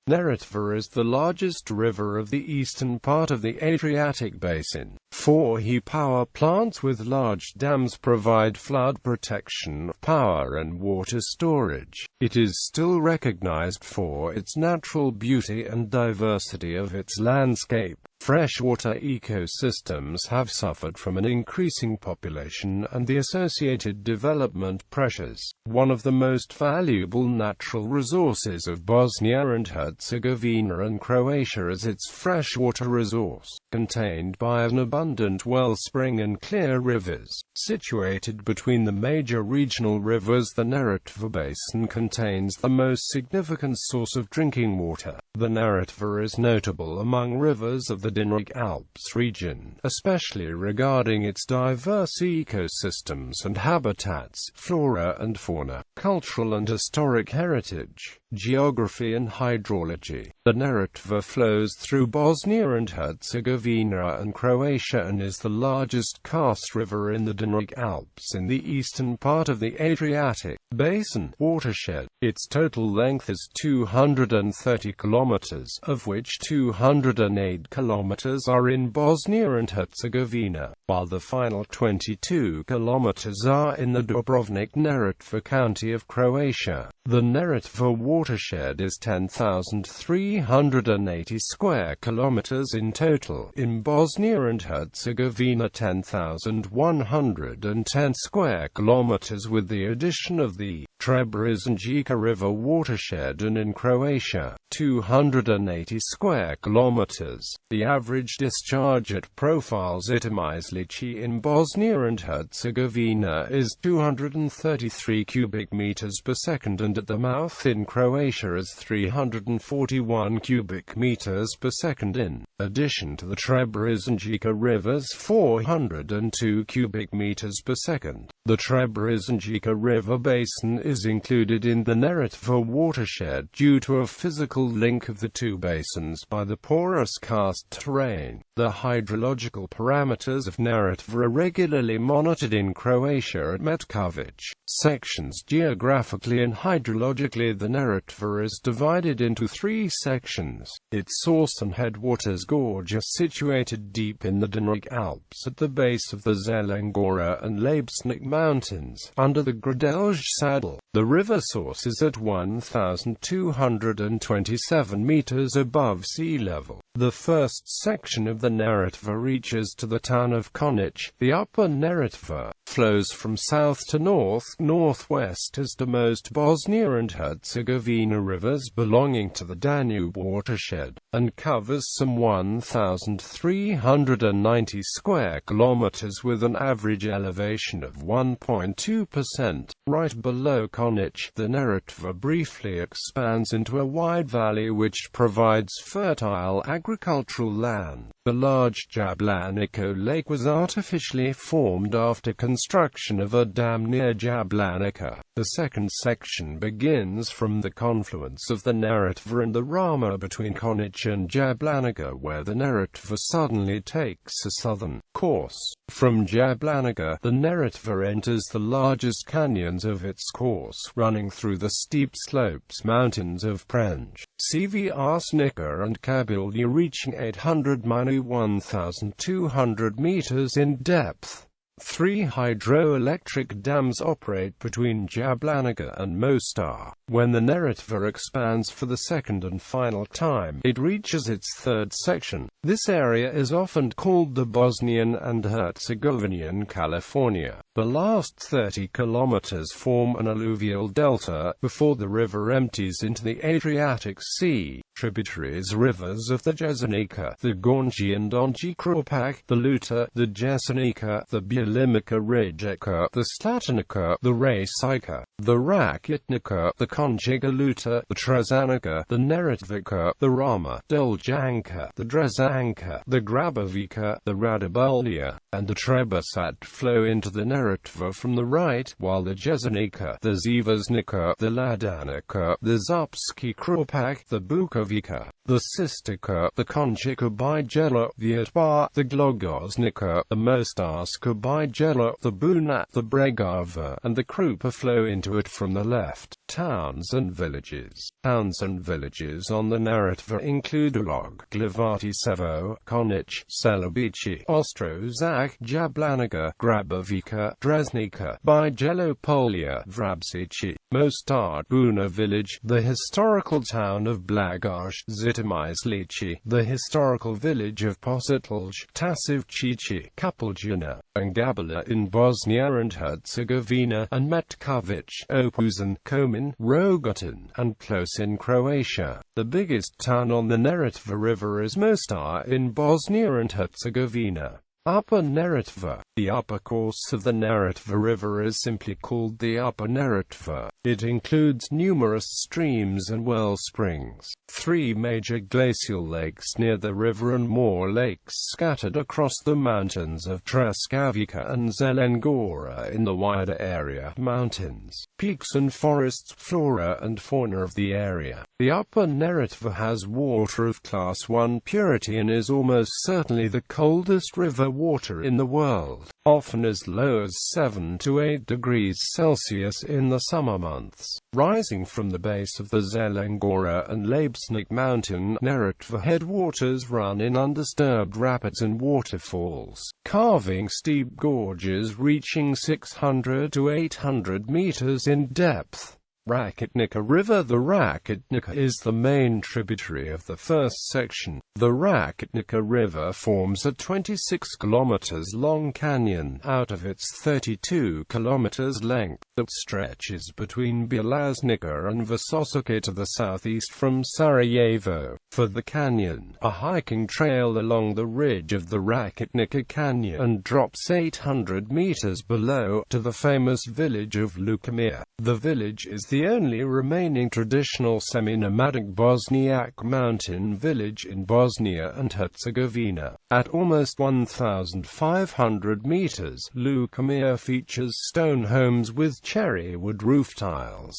Neretva is the largest river of the eastern part of the Adriatic basin. 4 power plants with large dams provide flood protection, power and water storage. It is still recognized for its natural beauty and diversity of its landscape. Freshwater ecosystems have suffered from an increasing population and the associated development pressures. One of the most valuable natural resources of Bosnia and Herzegovina and Croatia is its freshwater resource, contained by an abundant wellspring and clear rivers. Situated between the major regional rivers, the Neretva basin contains the most significant source of drinking water. The Neretva is notable among rivers of the Adriatic Alps region, especially regarding its diverse ecosystems and habitats, flora and fauna, cultural and historic heritage, geography and hydrology. The Neretva flows through Bosnia and Herzegovina and Croatia and is the largest karst river in the Adriatic Alps in the eastern part of the Adriatic basin watershed. Its total length is 230 kilometers, of which 208 kilometers are in Bosnia and Herzegovina, while the final 22 kilometers are in the Dubrovnik-Neretva county of Croatia. The Neretva watershed is 10,380 square kilometers in total. In Bosnia and Herzegovina, 10,110 square kilometers with the addition of the Trebinja River watershed, and in Croatia, 280 square kilometers. The average discharge at profiles Itamizlici in Bosnia and Herzegovina is 233 cubic meters per second, and at the mouth in Croatia is 341 cubic meters per second. In addition to the Trebinja River's 402 cubic meters per second, the Trebinja River basin is included in the Neretva watershed due to a physical link of the two basins by the porous karst terrain. The hydrological parameters of Neretva are regularly monitored in Croatia at Metkovic sections. Geographically and hydrologically, the Neretva is divided into 3 sections. Its source and headwaters gorge are situated deep in the Adriatic Alps at the base of the Zelengora and Labsnik mountains, under the Gradelj saddle. The river source is at 1,227 meters above sea level. The first section of the Neretva reaches to the town of Konic. The upper Neretva flows from south to north-northwest as do most Bosnia and Herzegovina rivers belonging to the Danube watershed, and covers some 1,390 square kilometers with an average elevation of 1.2%. Right below Konic, the Neretva briefly expands into a wide valley which provides fertile agricultural land. The large Jablanico Lake was artificially formed after construction of a dam near Jablanica. The second section begins from the confluence of the Neretva and the Rama between Konic and Jablanica, where the Neretva suddenly takes a southern course. From Jablanica, the Neretva enters the largest canyons of its course, running through the steep slopes mountains of Prenj, Sivasnica and Kabilja, reaching 800-1,200 meters in depth. 3 hydroelectric dams operate between Jablanica and Mostar. When the Neretva expands for the second and final time, it reaches its third section. This area is often called the Bosnian and Herzegovinian California. The last 30 kilometers form an alluvial delta, before the river empties into the Adriatic Sea. Tributaries rivers of the Jesenica, the Gornji and Donji Kropak, the Luta, the Jesenica, the Bjelimica Rijeka, the Slatanica, the Rasica, the Rakitnica, the Konjiga Luta, the Trezanica, the Neretvica, the Rama, Deljanka, the Drezanka, the Grabovica, the Radibulja, and the Trebisat flow into the Neretva from the right, while the Jesenica, the Zivasnica, the Ladanica, the Zupski Kropak, the Bukovica, Traskavica, the Sistika, the Konchika Bijela, the Atbar, the Glogosnica, the Mostarska Bijela, the Bunat, the Bregava, and the Krupa flow into it from the left. Towns and villages. Towns and villages on the Neretva include Ulog, Glivati Sevo, Konich, Selabici, Ostrozak, Jablanica, Grabovica, Dresnica, Bijelopolia, Vrabsici, Mostar, Buna village, the historical town of Blagosh, Zitomizlici, the historical village of Positlj, Tasivcici, Kapuljina, and Gabala in Bosnia and Herzegovina, and Metkovic, Opuzan, Komin, Rogotin, and Klos in Croatia. The biggest town on the Neretva River is Mostar in Bosnia and Herzegovina. Upper Neretva. The upper course of the Neretva River is simply called the Upper Neretva. It includes numerous streams and well springs, 3 major glacial lakes near the river and more lakes scattered across the mountains of Traskavica and Zelengora in the wider area, mountains, peaks and forests, flora and fauna of the area. The Upper Neretva has water of Class 1 purity and is almost certainly the coldest river water in the world, often as low as 7 to 8 degrees Celsius in the summer months. Rising from the base of the Zelengora and Labsnik mountain, Neretva headwaters run in undisturbed rapids and waterfalls, carving steep gorges reaching 600 to 800 meters in depth. Rakitnica River. The Rakitnica is the main tributary of the first section. The Rakitnica River forms a 26 kilometers long canyon out of its 32 kilometers length that stretches between Bielaznica and Visosoka to the southeast from Sarajevo. For the canyon, a hiking trail along the ridge of the Rakitnica Canyon drops 800 meters below to the famous village of Lukemir. The village is the only remaining traditional semi-nomadic Bosniak mountain village in Bosnia and Herzegovina. At almost 1,500 meters, Lukemir features stone homes with cherry wood roof tiles.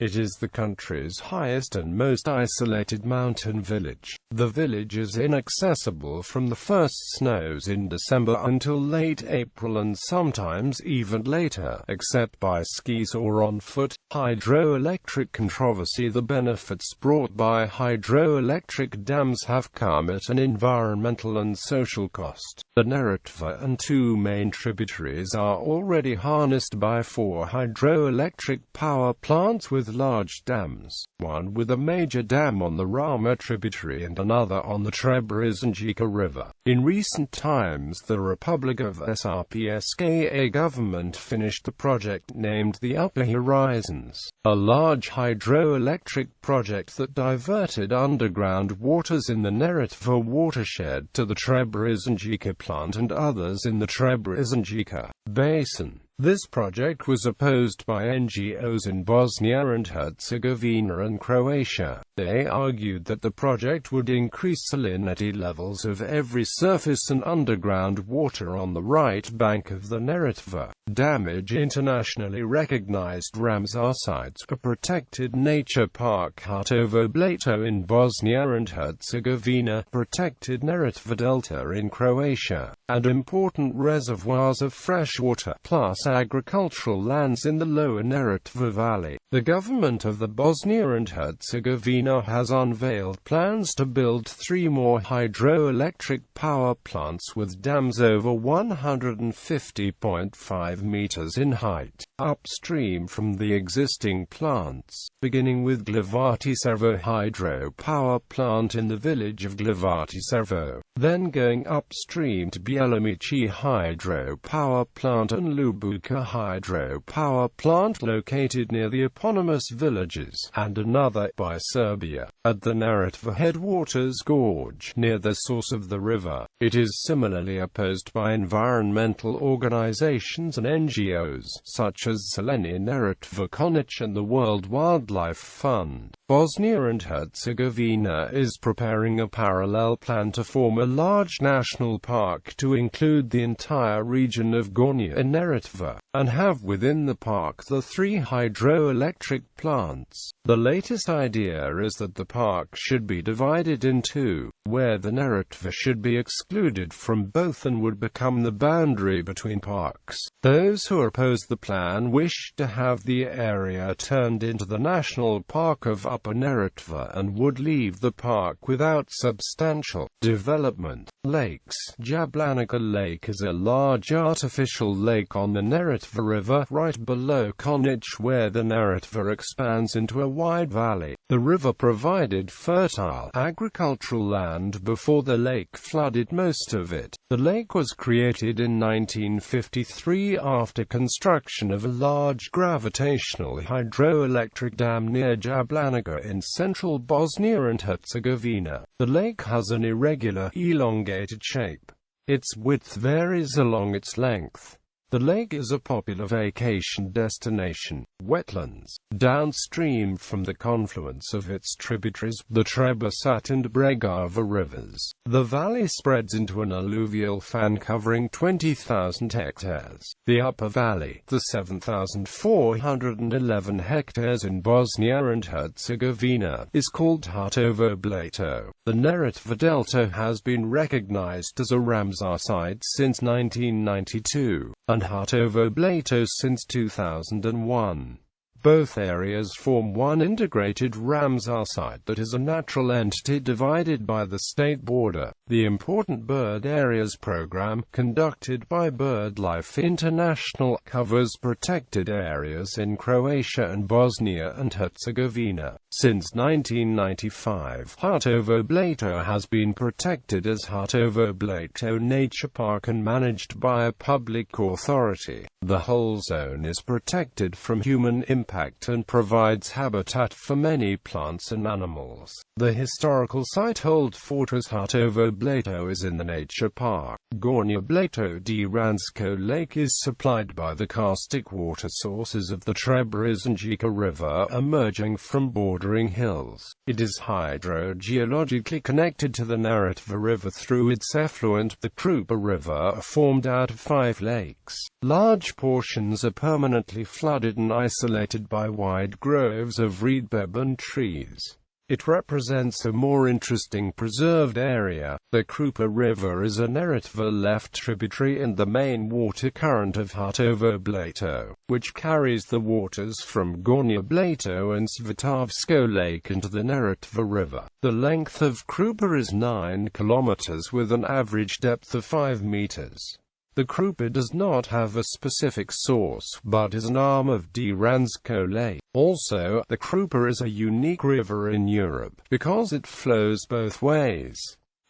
It is the country's highest and most isolated mountain village. The village is inaccessible from the first snows in December until late April and sometimes even later, except by skis or on foot. Hydroelectric controversy. The benefits brought by hydroelectric dams have come at an environmental and social cost. The Neretva and 2 main tributaries are already harnessed by 4 hydroelectric power plants with large dams, one with a major dam on the Rama tributary and another on the Trebizonjica River. In recent times, the Republic of SRPSKA government finished the project named the Upper Horizons, a large hydroelectric project that diverted underground waters in the Neretva watershed to the Trebizonjica plant and others in the Trebizonjica basin. This project was opposed by NGOs in Bosnia and Herzegovina and Croatia. They argued that the project would increase salinity levels of every surface and underground water on the right bank of the Neretva. Damage. Internationally recognized Ramsar sites, a protected nature park Hartovo Blato in Bosnia and Herzegovina, protected Neretva Delta in Croatia, and important reservoirs of fresh water, plus agricultural lands in the lower Neretva Valley. The government of the Bosnia and Herzegovina has unveiled plans to build 3 more hydroelectric power plants with dams over 150.5 meters in height, upstream from the existing plants, beginning with Glivati Servo hydro power plant in the village of Glivati Servo, then going upstream to Bielomici hydro power plant and Lubuka hydro power plant located near the eponymous villages, and another by Serbia, at the Neretva headwaters gorge, near the source of the river. It is similarly opposed by environmental organizations and NGOs, such as Zeleni Neretva Konich and the World Wildlife Fund. Bosnia and Herzegovina is preparing a parallel plan to form a large national park to include the entire region of Gornja and Neretva, and have within the park the 3 hydroelectric plants. The latest idea is that the park should be divided in 2, where the Neretva should be excluded from both and would become the boundary between parks. Those who oppose the plan wish to have the area turned into the National Park of Upper Neretva and would leave the park without substantial development. Lakes. Jablanica Lake is a large artificial lake on the Neretva River, right below Konjic, where the Neretva expands into a wide valley. The river provided fertile agricultural land before the lake flooded most of it. The lake was created in 1953 after construction of a large gravitational hydroelectric dam near Jablanica in central Bosnia and Herzegovina. The lake has an irregular, elongated shape. Its width varies along its length. The lake is a popular vacation destination. Wetlands. Downstream from the confluence of its tributaries, the Trebisat and Bregava rivers, the valley spreads into an alluvial fan covering 20,000 hectares. The upper valley, the 7,411 hectares in Bosnia and Herzegovina, is called Hartovo Blato. The Neretva Delta has been recognized as a Ramsar site since 1992, and Hartovo Blato since 2001. Both areas form one integrated Ramsar site that is a natural entity divided by the state border. The Important Bird Areas program, conducted by BirdLife International, covers protected areas in Croatia and Bosnia and Herzegovina. Since 1995, Hartovo Blato has been protected as Hartovo Blato Nature Park and managed by a public authority. The whole zone is protected from human impact and provides habitat for many plants and animals. The historical site Old Fortress Hartovo Blato is in the nature park. Gornja Blato di Ransko Lake is supplied by the karstic water sources of the Trebizonjica River emerging from bordering hills. It is hydrogeologically connected to the Neretva River through its effluent, the Krupa River, formed out of 5 lakes. Large portions are permanently flooded and isolated by wide groves of reedbed trees. It represents a more interesting preserved area. The Krupa River is a Neretva left tributary and the main water current of Hartovo Blato, which carries the waters from Gornja Blato and Svetavsko Lake into the Neretva River. The length of Krupa is 9 kilometers with an average depth of 5 meters. The Krupa does not have a specific source, but is an arm of the Ransko Lake. Also, the Krupa is a unique river in Europe, because it flows both ways.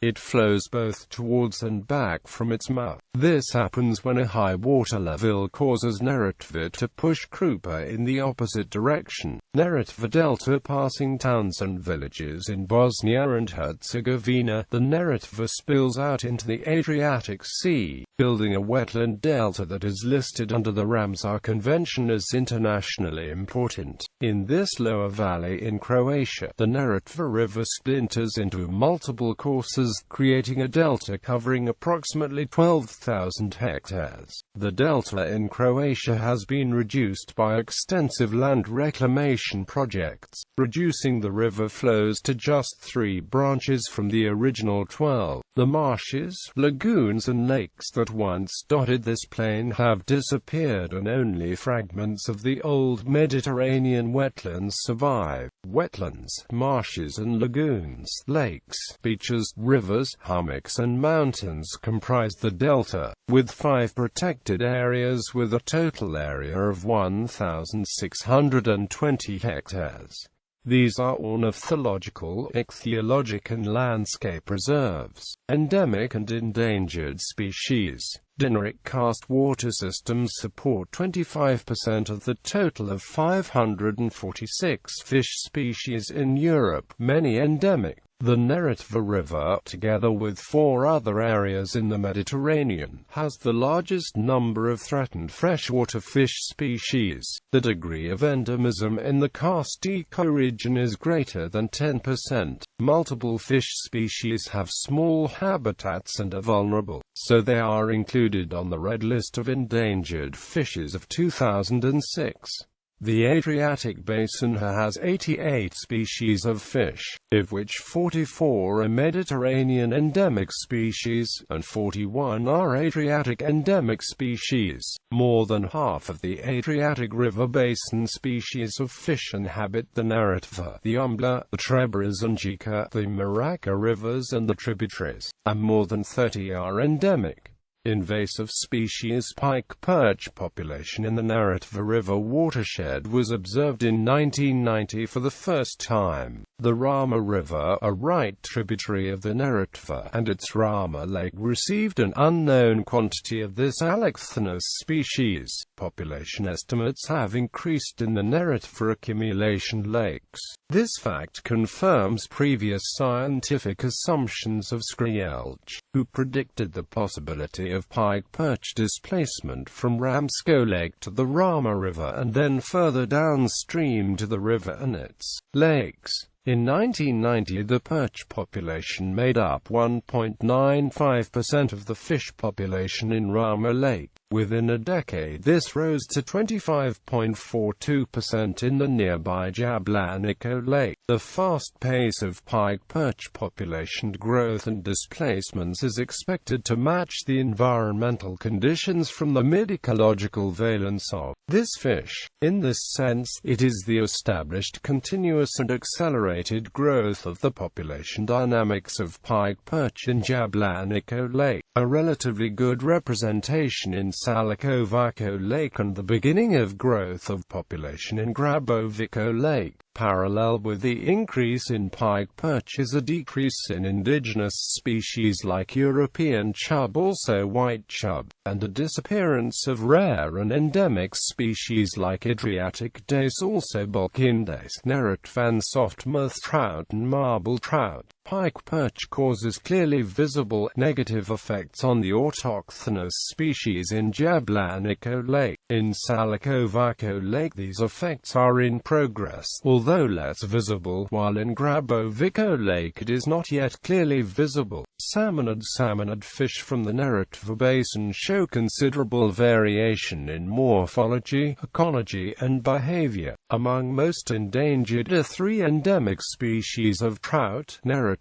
It flows both towards and back from its mouth. This happens when a high water level causes Neretva to push Krupa in the opposite direction. Neretva Delta passing towns and villages in Bosnia and Herzegovina, the Neretva spills out into the Adriatic Sea, building a wetland delta that is listed under the Ramsar Convention as internationally important. In this lower valley in Croatia, the Neretva River splinters into multiple courses, creating a delta covering approximately 12,000 hectares. The delta in Croatia has been reduced by extensive land reclamation projects, reducing the river flows to just 3 branches from the original 12. The marshes, lagoons and lakes that once dotted this plain have disappeared and only fragments of the old Mediterranean wetlands survive. Wetlands, marshes and lagoons, lakes, beaches, rivers, hummocks and mountains comprise the delta, with 5 protected areas with a total area of 1,620 hectares. These are ornithological, ichthyologic and landscape reserves. Endemic and endangered species. Dinaric karst water systems support 25% of the total of 546 fish species in Europe. Many endemic The Neretva River, together with 4 other areas in the Mediterranean, has the largest number of threatened freshwater fish species. The degree of endemism in the karst ecoregion is greater than 10%. Multiple fish species have small habitats and are vulnerable, so they are included on the Red List of Endangered Fishes of 2006. The Adriatic basin has 88 species of fish, of which 44 are Mediterranean endemic species, and 41 are Adriatic endemic species. More than half of the Adriatic River basin species of fish inhabit the Neretva, the Umbla, the Trebras and Jika, the Maraca rivers and the tributaries, and more than 30 are endemic. Invasive species pike perch population in the Neretva River watershed was observed in 1990 for the first time. The Rama River, a right tributary of the Neretva, and its Rama Lake received an unknown quantity of this allochthonous species. Population estimates have increased in the Neretva accumulation lakes. This fact confirms previous scientific assumptions of Skrielch, who predicted the possibility of pike perch displacement from Ramsko Lake to the Rama River and then further downstream to the river and its lakes. In 1990, the perch population made up 1.95% of the fish population in Rama Lake. Within a decade, this rose to 25.42% in the nearby Jablanico Lake. The fast pace of pike perch population growth and displacements is expected to match the environmental conditions from the mid-ecological valence of this fish. In this sense, it is the established continuous and accelerated growth of the population dynamics of pike perch in Jablanico Lake, a relatively good representation in Salakovaco Lake, and the beginning of growth of population in Grabovico Lake. Parallel with the increase in pike perch is a decrease in indigenous species like European chub, also white chub, and a disappearance of rare and endemic species like Adriatic dace, also Balkindace, Neretvan softmouth trout and marble trout. Pike perch causes clearly visible negative effects on the autochthonous species in Jablanico Lake. In Salakovaco Lake these effects are in progress, although less visible, while in Grabovico Lake it is not yet clearly visible. Salmonid fish from the Neretva basin show considerable variation in morphology, ecology, and behavior. Among most endangered are 3 endemic species of trout: Neretvan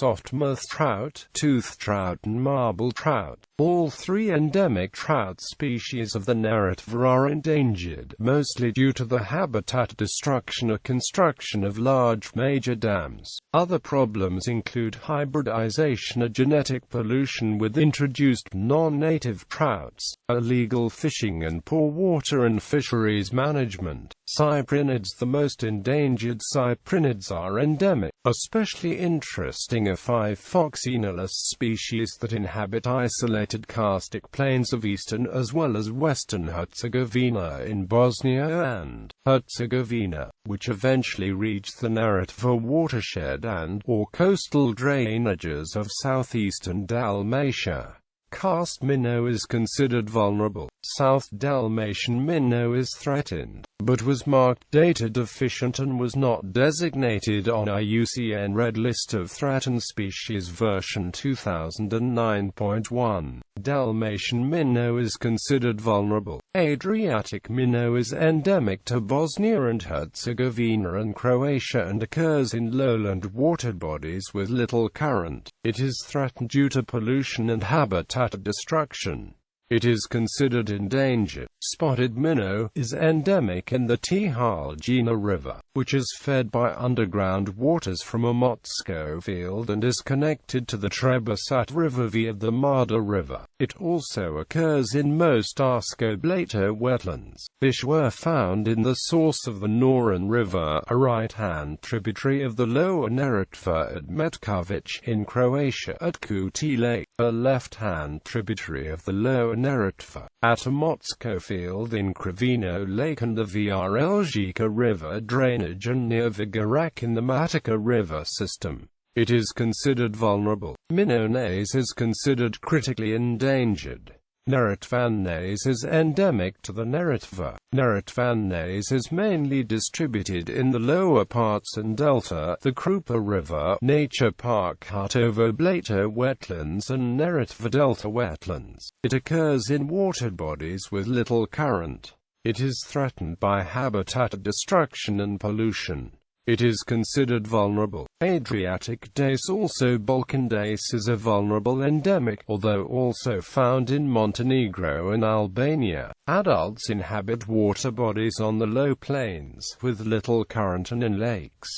softmouth trout, tooth trout, and marble trout. All 3 endemic trout species of the Neretva are endangered, mostly due to the habitat destruction or construction of large major dams. Other problems include hybridization, a genetic pollution with introduced non-native trouts, illegal fishing, and poor water and fisheries management. Cyprinids. The most endangered cyprinids are endemic. Especially interesting are 5 Phoxenolus species that inhabit isolated karstic plains of eastern as well as western Herzegovina in Bosnia and Herzegovina, which eventually reach the Neretva watershed and/or coastal drainages of southeastern Dalmatia. Karst minnow is considered vulnerable. South Dalmatian minnow is threatened, but was marked data deficient and was not designated on IUCN Red List of Threatened Species version 2009.1. Dalmatian minnow is considered vulnerable. Adriatic minnow is endemic to Bosnia and Herzegovina and Croatia and occurs in lowland water bodies with little current. It is threatened due to pollution and habitat destruction. It is considered endangered. Spotted minnow is endemic in the Tihalgina River, which is fed by underground waters from a Motsko field and is connected to the Trebisat River via the Marda River. It also occurs in most Arskoblato wetlands. Fish were found in the source of the Noran River, a right-hand tributary of the lower Neretva at Metkovic in Croatia, at Kuti Lake, a left-hand tributary of the lower Neretva, at a Motsko field in Kravino Lake, and the Vrljika River drainage and near Vigorak in the Matica River system. It is considered vulnerable. Minonaise is considered critically endangered. Neretvannaise is endemic to the Neretva. Neretvannaise is mainly distributed in the lower parts and delta, the Krupa River, Nature Park Hartovo Blato wetlands and Neretva Delta wetlands. It occurs in water bodies with little current. It is threatened by habitat destruction and pollution. It is considered vulnerable. Adriatic dace, also Balkan dace, is a vulnerable endemic, although also found in Montenegro and Albania. Adults inhabit water bodies on the low plains, with little current and in lakes.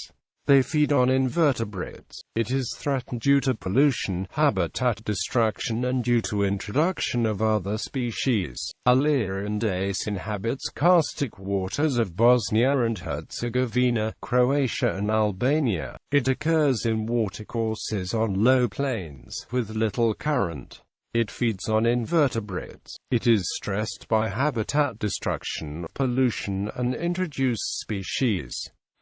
They feed on invertebrates. It is threatened due to pollution, habitat destruction and due to introduction of other species. Illyrian dace inhabits karstic waters of Bosnia and Herzegovina, Croatia and Albania. It occurs in watercourses on low plains, with little current. It feeds on invertebrates. It is stressed by habitat destruction, pollution and introduced species.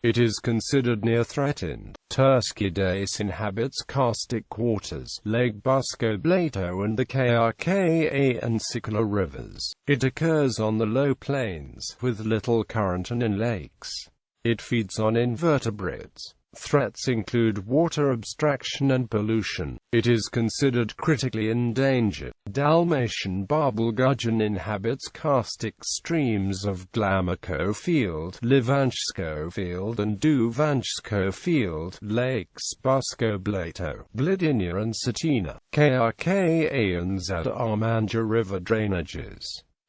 It is considered near-threatened. Turski dace inhabits karstic waters, Lake Busko Blato and the Krka and Sikula rivers. It occurs on the low plains, with little current and in lakes. It feeds on invertebrates. Threats include water abstraction and pollution. It is considered critically endangered. Dalmatian barbel gudgeon inhabits karstic streams of Glamako Field, Livanchsko Field and Duvanchsko Field, lakes Busko Blato, Glidinia and Cetina, Krka and Zadarmanja river drainages.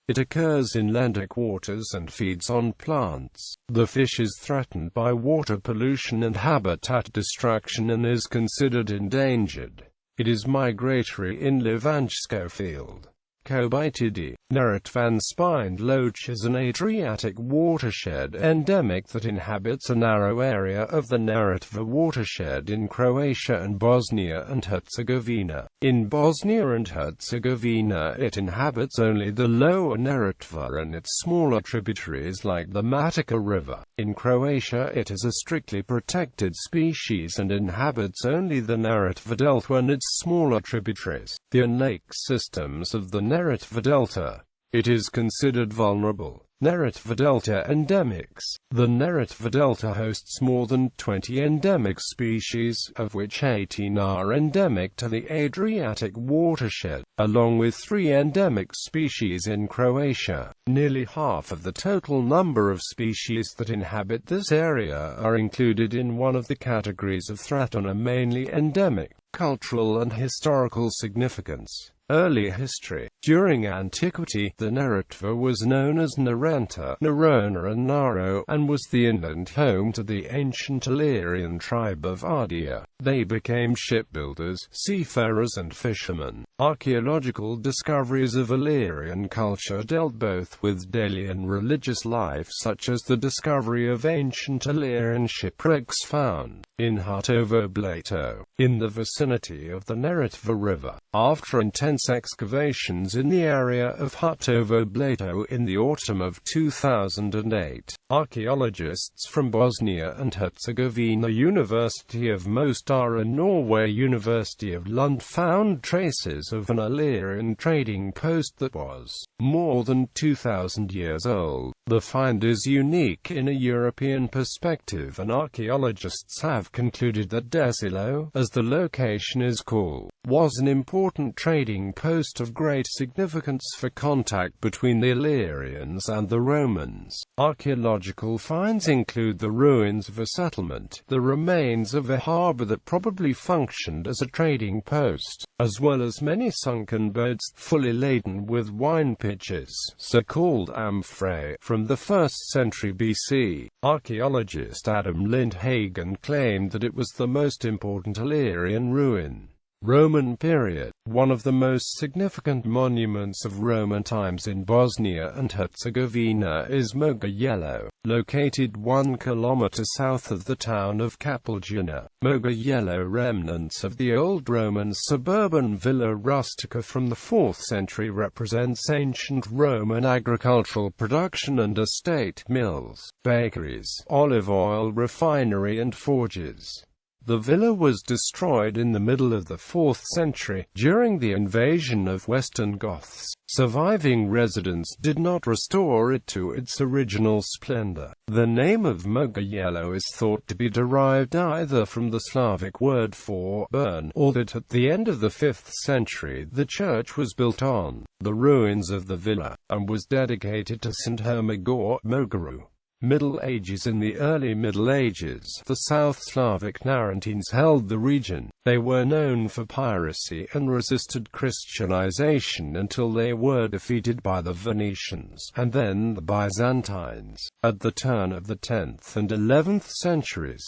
It occurs in lentic waters and feeds on plants. The fish is threatened by water pollution and habitat destruction and is considered endangered. It is migratory in Livanchsko Field. Kobitidae. Neretvan spined loach is an Adriatic watershed endemic that inhabits a narrow area of the Neretva watershed in Croatia and Bosnia and Herzegovina. In Bosnia and Herzegovina it inhabits only the lower Neretva and its smaller tributaries like the Matica River. In Croatia it is a strictly protected species and inhabits only the Neretva Delta and its smaller tributaries, the lake systems of the Neretva Delta. It is considered vulnerable. Neretva Delta endemics. The Neretva Delta hosts more than 20 endemic species, of which 18 are endemic to the Adriatic watershed, along with 3 endemic species in Croatia. Nearly half of the total number of species that inhabit this area are included in one of the categories of threat and are mainly endemic. Cultural and historical significance. Early history. During antiquity, the Neretva was known as Nerenta, Nerona and Naro, and was the inland home to the ancient Illyrian tribe of Ardea. They became shipbuilders, seafarers and fishermen. Archaeological discoveries of Illyrian culture dealt both with daily and religious life, such as the discovery of ancient Illyrian shipwrecks found in Hartovo Blato, in the vicinity of the Neretva River. After intense excavations in the area of Hartovo Blato in the autumn of 2008, archaeologists from Bosnia and Herzegovina, University of Mostar and Norway University of Lund found traces of an Illyrian trading post that was more than 2,000 years old. The find is unique in a European perspective, and archaeologists have concluded that Desilo, as the location is called, was an important trading post of great significance for contact between the Illyrians and the Romans. Archaeological finds include the ruins of a settlement, the remains of a harbour that probably functioned as a trading post, as well as many sunken boats fully laden with wine pitchers, so-called amphorae, from the 1st century BC. Archaeologist Adam Lindhagen claimed that it was the most important Illyrian ruin. Roman period. One of the most significant monuments of Roman times in Bosnia and Herzegovina is Moga Yellow, located 1 kilometer south of the town of Kapeljina. Moga Yellow remnants of the old Roman suburban villa rustica from the 4th century represents ancient Roman agricultural production and estate mills, bakeries, olive oil refinery and forges. The villa was destroyed in the middle of the 4th century, during the invasion of Western Goths. Surviving residents did not restore it to its original splendor. The name of Mogillo is thought to be derived either from the Slavic word for burn, or that at the end of the 5th century the church was built on the ruins of the villa, and was dedicated to St. Hermigor Mogaru. Middle Ages. In the early Middle Ages, the South Slavic Narentines held the region. They were known for piracy and resisted Christianization until they were defeated by the Venetians, and then the Byzantines, at the turn of the 10th and 11th centuries.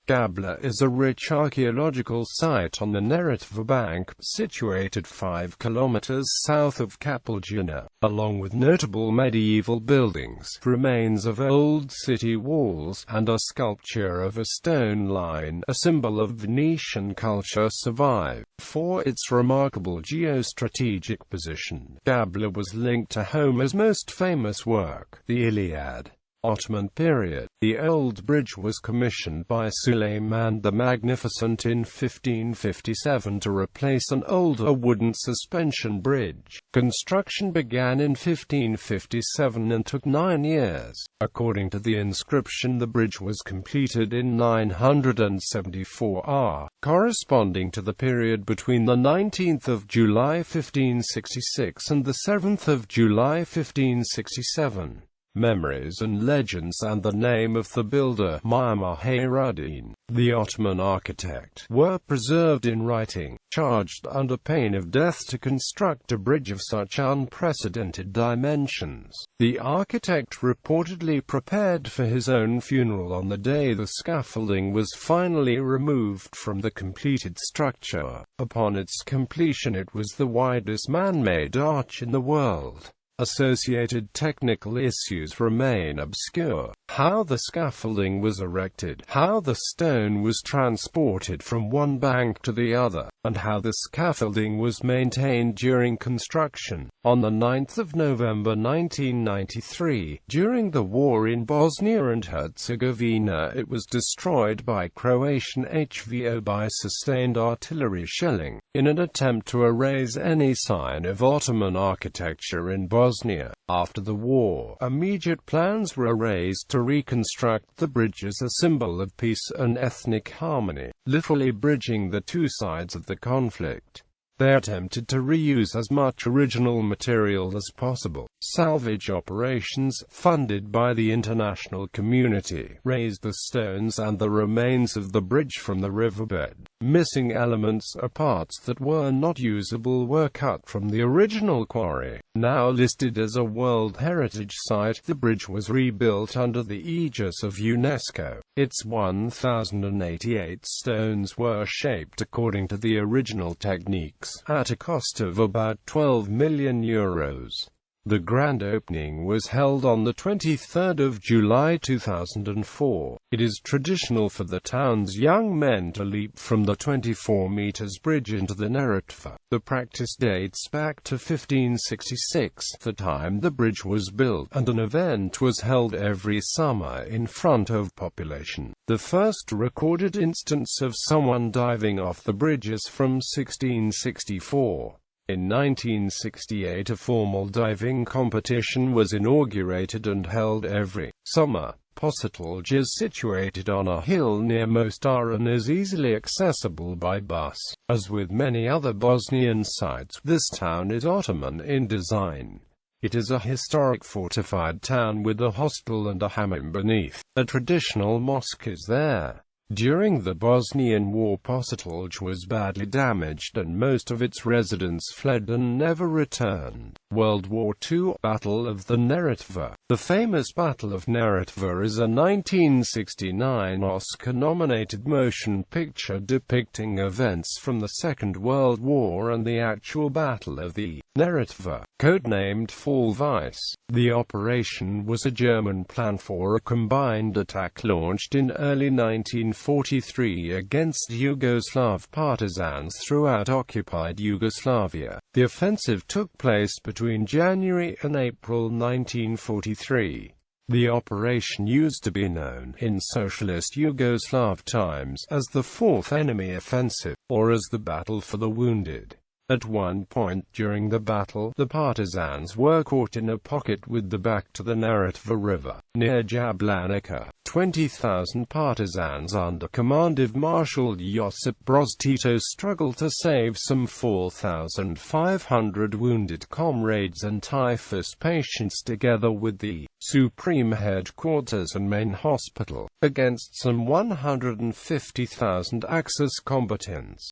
Gabla is a rich archaeological site on the Neretva bank, situated 5 kilometers south of Capelgina, along with notable medieval buildings, remains of old city walls, and a sculpture of a stone lion, a symbol of Venetian culture, survive. For its remarkable geostrategic position, Gabla was linked to Homer's most famous work, the Iliad. Ottoman period. The old bridge was commissioned by Suleiman the Magnificent in 1557 to replace an older wooden suspension bridge. Construction began in 1557 and took 9 years. According to the inscription, the bridge was completed in 974 AH, corresponding to the period between the 19th of July 1566 and the 7th of July 1567. Memories and legends and the name of the builder, Muhammad Hayruddin, the Ottoman architect, were preserved in writing. Charged under pain of death to construct a bridge of such unprecedented dimensions, the architect reportedly prepared for his own funeral on the day the scaffolding was finally removed from the completed structure. Upon its completion, it was the widest man-made arch in the world. Associated technical issues remain obscure. How the scaffolding was erected, how the stone was transported from one bank to the other, and how the scaffolding was maintained during construction. On the 9th of November 1993, during the war in Bosnia and Herzegovina, it was destroyed by Croatian HVO by sustained artillery shelling, in an attempt to erase any sign of Ottoman architecture in Bosnia. After the war, immediate plans were raised to reconstruct the bridge as a symbol of peace and ethnic harmony, literally bridging the two sides of the conflict. They attempted to reuse as much original material as possible. Salvage operations, funded by the international community, raised the stones and the remains of the bridge from the riverbed. Missing elements or parts that were not usable were cut from the original quarry. Now listed as a World Heritage Site, the bridge was rebuilt under the aegis of UNESCO. Its 1,088 stones were shaped according to the original techniques, at a cost of about €12 million. The grand opening was held on the 23rd of July 2004. It is traditional for the town's young men to leap from the 24 meters bridge into the Neretva. The practice dates back to 1566, the time the bridge was built, and an event was held every summer in front of population. The first recorded instance of someone diving off the bridge is from 1664. In 1968, a formal diving competition was inaugurated and held every summer. Positelj is situated on a hill near Mostar and is easily accessible by bus. As with many other Bosnian sites, this town is Ottoman in design. It is a historic fortified town with a hostel and a hammam beneath. A traditional mosque is there. During the Bosnian War, Positelj was badly damaged and most of its residents fled and never returned. World War II Battle of the Neretva. The famous Battle of Neretva is a 1969 Oscar-nominated motion picture depicting events from the Second World War and the actual Battle of the Neretva, codenamed Webmice. The operation was a German plan for a combined attack launched in early 1943 against Yugoslav partisans throughout occupied Yugoslavia. The offensive took place between January and April 1943. The operation used to be known in socialist Yugoslav times as the Fourth Enemy Offensive, or as the Battle for the Wounded. At one point during the battle, the partisans were caught in a pocket with the back to the Neretva River, near Jablanica. 20,000 partisans under command of Marshal Josip Broz Tito struggled to save some 4,500 wounded comrades and typhus patients together with the Supreme Headquarters and main hospital, against some 150,000 Axis combatants.